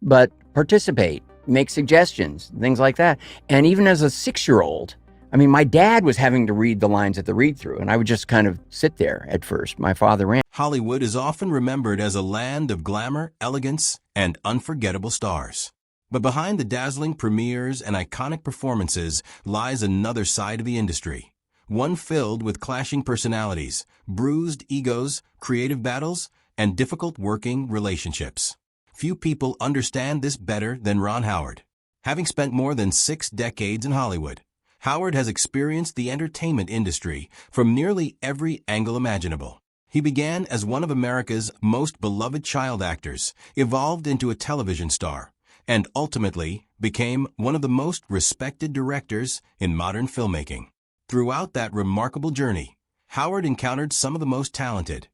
but participate, make suggestions, things like that. And even as a 6-year-old, I mean, my dad was having to read the lines at the read-through, and I would just kind of sit there at first. My father ran. Hollywood is often remembered as a land of glamour, elegance, and unforgettable stars. But behind the dazzling premieres and iconic performances lies another side of the industry, one filled with clashing personalities, bruised egos, creative battles, and difficult working relationships. Few people understand this better than Ron Howard. Having spent more than 6 decades in Hollywood, Howard has experienced the entertainment industry from nearly every angle imaginable. He began as one of America's most beloved child actors, evolved into a television star, and ultimately became one of the most respected directors in modern filmmaking. Throughout that remarkable journey, Howard encountered some of the most talented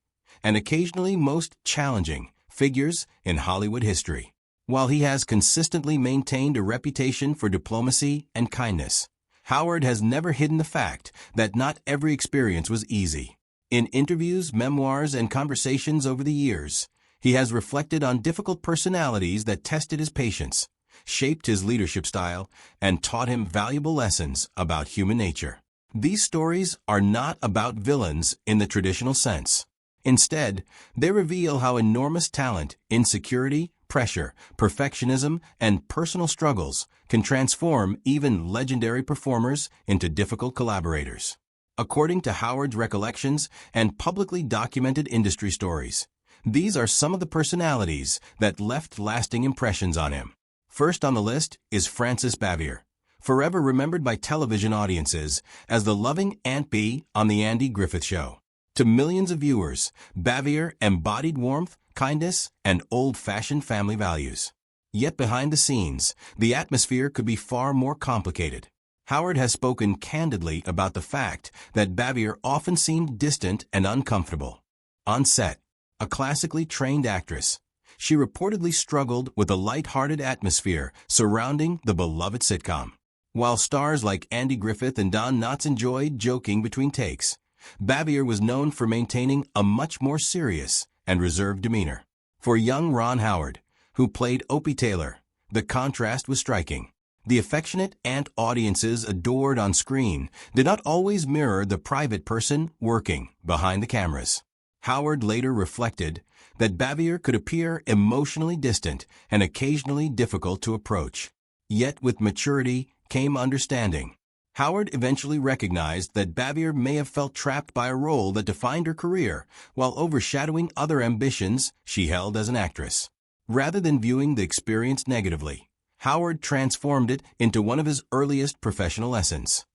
and occasionally most challenging figures in Hollywood history. While he has consistently maintained a reputation for diplomacy and kindness, Howard has never hidden the fact that not every experience was easy. In interviews, memoirs, and conversations over the years, he has reflected on difficult personalities that tested his patience, shaped his leadership style, and taught him valuable lessons about human nature. These stories are not about villains in the traditional sense. Instead, they reveal how enormous talent, insecurity, pressure, perfectionism, and personal struggles can transform even legendary performers into difficult collaborators. According to Howard's recollections and publicly documented industry stories, these are some of the personalities that left lasting impressions on him. First on the list is Frances Bavier, forever remembered by television audiences as the loving Aunt Bee on The Andy Griffith Show. To millions of viewers, Bavier embodied warmth, kindness, and old-fashioned family values. Yet behind the scenes, the atmosphere could be far more complicated. Howard has spoken candidly about the fact that Bavier often seemed distant and uncomfortable. On set, a classically trained actress, she reportedly struggled with a light-hearted atmosphere surrounding the beloved sitcom. While stars like Andy Griffith and Don Knotts enjoyed joking between takes, Bavier was known for maintaining a much more serious and reserved demeanor. For young Ron Howard, who played Opie Taylor, the contrast was striking. The affectionate aunt audiences adored on screen did not always mirror the private person working behind the cameras. Howard later reflected that Bavier could appear emotionally distant and occasionally difficult to approach. Yet with maturity came understanding. Howard eventually recognized that Bavier may have felt trapped by a role that defined her career while overshadowing other ambitions she held as an actress. Rather than viewing the experience negatively, Howard transformed it into one of his earliest professional lessons.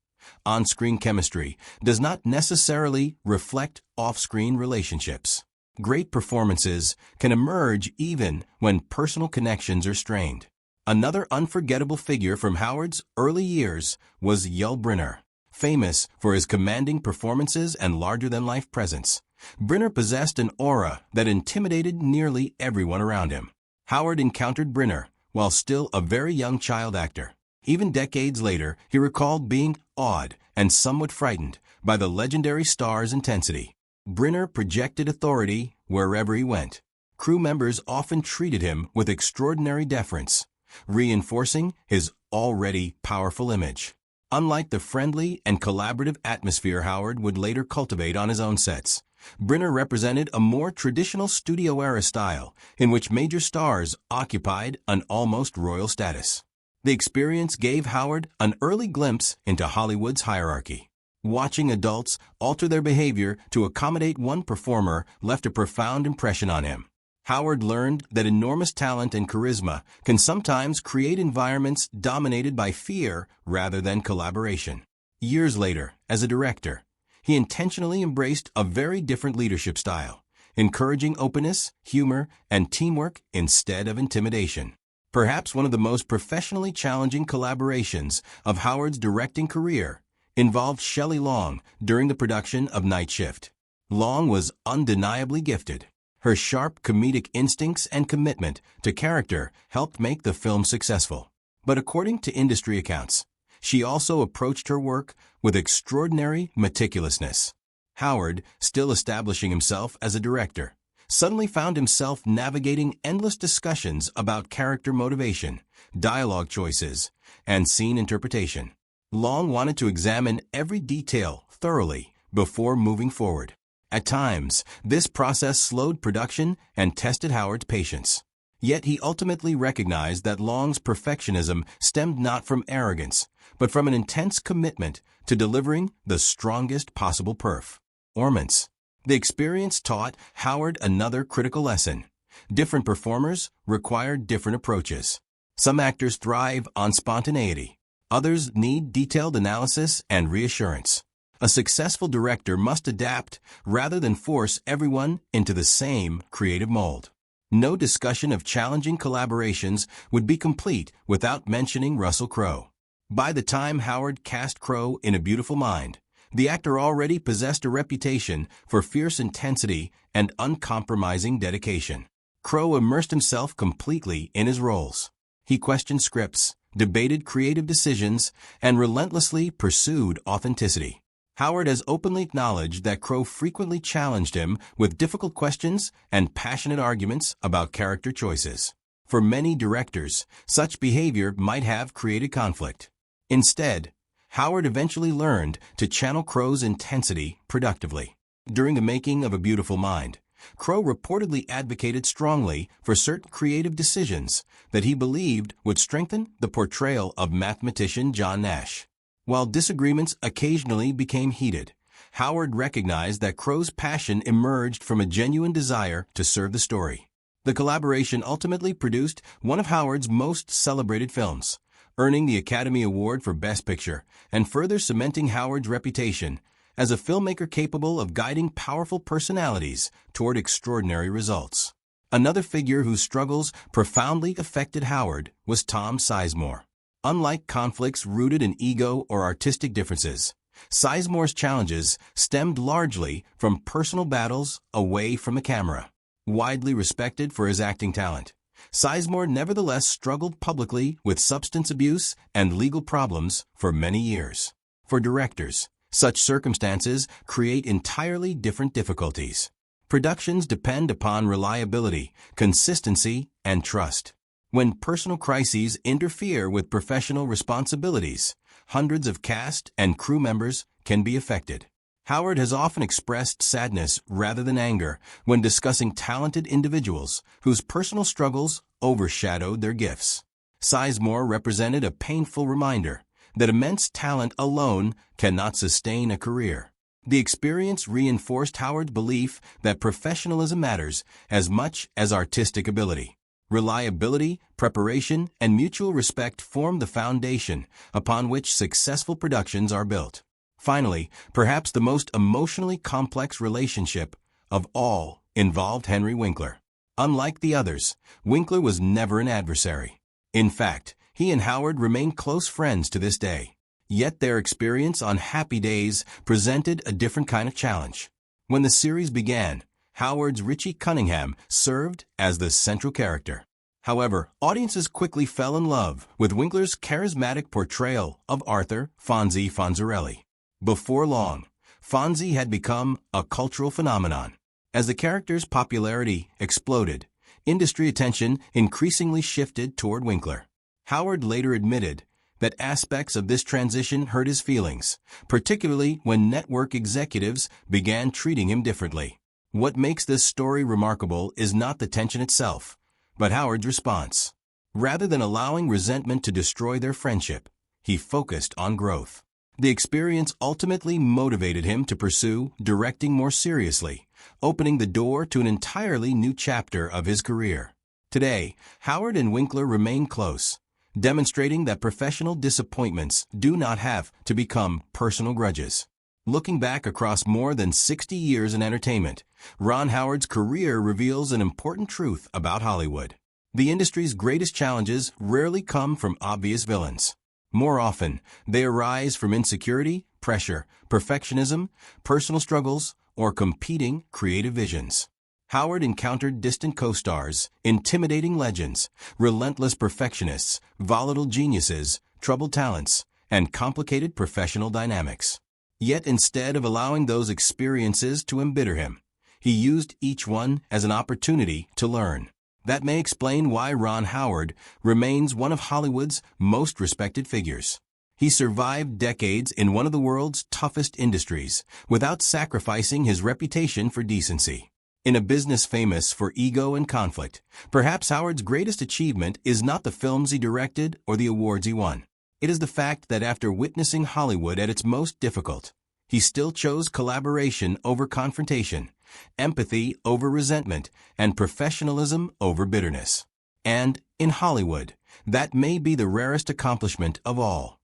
On-screen chemistry does not necessarily reflect off-screen relationships. Great performances can emerge even when personal connections are strained. Another unforgettable figure from Howard's early years was Yul Brynner. Famous for his commanding performances and larger-than-life presence, Brynner possessed an aura that intimidated nearly everyone around him. Howard encountered Brynner while still a very young child actor. Even decades later, he recalled being awed and somewhat frightened by the legendary star's intensity. Brynner projected authority wherever he went. Crew members often treated him with extraordinary deference, reinforcing his already powerful image. Unlike the friendly and collaborative atmosphere Howard would later cultivate on his own sets, Brynner represented a more traditional studio-era style in which major stars occupied an almost royal status. The experience gave Howard an early glimpse into Hollywood's hierarchy. Watching adults alter their behavior to accommodate one performer left a profound impression on him. Howard learned that enormous talent and charisma can sometimes create environments dominated by fear rather than collaboration. Years later, as a director, he intentionally embraced a very different leadership style, encouraging openness, humor, and teamwork instead of intimidation. Perhaps one of the most professionally challenging collaborations of Howard's directing career involved Shelley Long during the production of Night Shift. Long was undeniably gifted. Her sharp comedic instincts and commitment to character helped make the film successful. But according to industry accounts, she also approached her work with extraordinary meticulousness. Howard, still establishing himself as a director, suddenly found himself navigating endless discussions about character motivation, dialogue choices, and scene interpretation. Long wanted to examine every detail thoroughly before moving forward. At times, this process slowed production and tested Howard's patience. Yet he ultimately recognized that Long's perfectionism stemmed not from arrogance, but from an intense commitment to delivering the strongest possible performance. The experience taught Howard another critical lesson. Different performers require different approaches. Some actors thrive on spontaneity. Others need detailed analysis and reassurance. A successful director must adapt rather than force everyone into the same creative mold. No discussion of challenging collaborations would be complete without mentioning Russell Crowe. By the time Howard cast Crowe in A Beautiful Mind, the actor already possessed a reputation for fierce intensity and uncompromising dedication. Crowe immersed himself completely in his roles. He questioned scripts, debated creative decisions, and relentlessly pursued authenticity. Howard has openly acknowledged that Crowe frequently challenged him with difficult questions and passionate arguments about character choices. For many directors, such behavior might have created conflict. Instead, Howard eventually learned to channel Crowe's intensity productively. During the making of A Beautiful Mind, Crowe reportedly advocated strongly for certain creative decisions that he believed would strengthen the portrayal of mathematician John Nash. While disagreements occasionally became heated, Howard recognized that Crowe's passion emerged from a genuine desire to serve the story. The collaboration ultimately produced one of Howard's most celebrated films, earning the Academy Award for Best Picture and further cementing Howard's reputation as a filmmaker capable of guiding powerful personalities toward extraordinary results. Another figure whose struggles profoundly affected Howard was Tom Sizemore. Unlike conflicts rooted in ego or artistic differences, Sizemore's challenges stemmed largely from personal battles away from the camera. Widely respected for his acting talent, Sizemore nevertheless struggled publicly with substance abuse and legal problems for many years. For directors, such circumstances create entirely different difficulties. Productions depend upon reliability, consistency, and trust. When personal crises interfere with professional responsibilities, hundreds of cast and crew members can be affected. Howard has often expressed sadness rather than anger when discussing talented individuals whose personal struggles overshadowed their gifts. Sizemore represented a painful reminder that immense talent alone cannot sustain a career. The experience reinforced Howard's belief that professionalism matters as much as artistic ability. Reliability, preparation, and mutual respect form the foundation upon which successful productions are built. Finally, perhaps the most emotionally complex relationship of all involved Henry Winkler. Unlike the others, Winkler was never an adversary. In fact, he and Howard remain close friends to this day. Yet their experience on Happy Days presented a different kind of challenge. When the series began, Howard's Richie Cunningham served as the central character. However, audiences quickly fell in love with Winkler's charismatic portrayal of Arthur Fonzie Fonzarelli. Before long, Fonzie had become a cultural phenomenon. As the character's popularity exploded, industry attention increasingly shifted toward Winkler. Howard later admitted that aspects of this transition hurt his feelings, particularly when network executives began treating him differently. What makes this story remarkable is not the tension itself, but Howard's response. Rather than allowing resentment to destroy their friendship, he focused on growth. The experience ultimately motivated him to pursue directing more seriously, opening the door to an entirely new chapter of his career. Today, Howard and Winkler remain close, demonstrating that professional disappointments do not have to become personal grudges. Looking back across more than 60 years in entertainment, Ron Howard's career reveals an important truth about Hollywood. The industry's greatest challenges rarely come from obvious villains. More often, they arise from insecurity, pressure, perfectionism, personal struggles, or competing creative visions. Howard encountered distant co-stars, intimidating legends, relentless perfectionists, volatile geniuses, troubled talents, and complicated professional dynamics. Yet instead of allowing those experiences to embitter him, He used each one as an opportunity to learn. That may explain why Ron Howard remains one of Hollywood's most respected figures. He survived decades in one of the world's toughest industries without sacrificing his reputation for decency. In a business famous for ego and conflict, perhaps Howard's greatest achievement is not the films he directed or the awards he won. It is the fact that after witnessing Hollywood at its most difficult, he still chose collaboration over confrontation, empathy over resentment, and professionalism over bitterness. And in Hollywood, that may be the rarest accomplishment of all.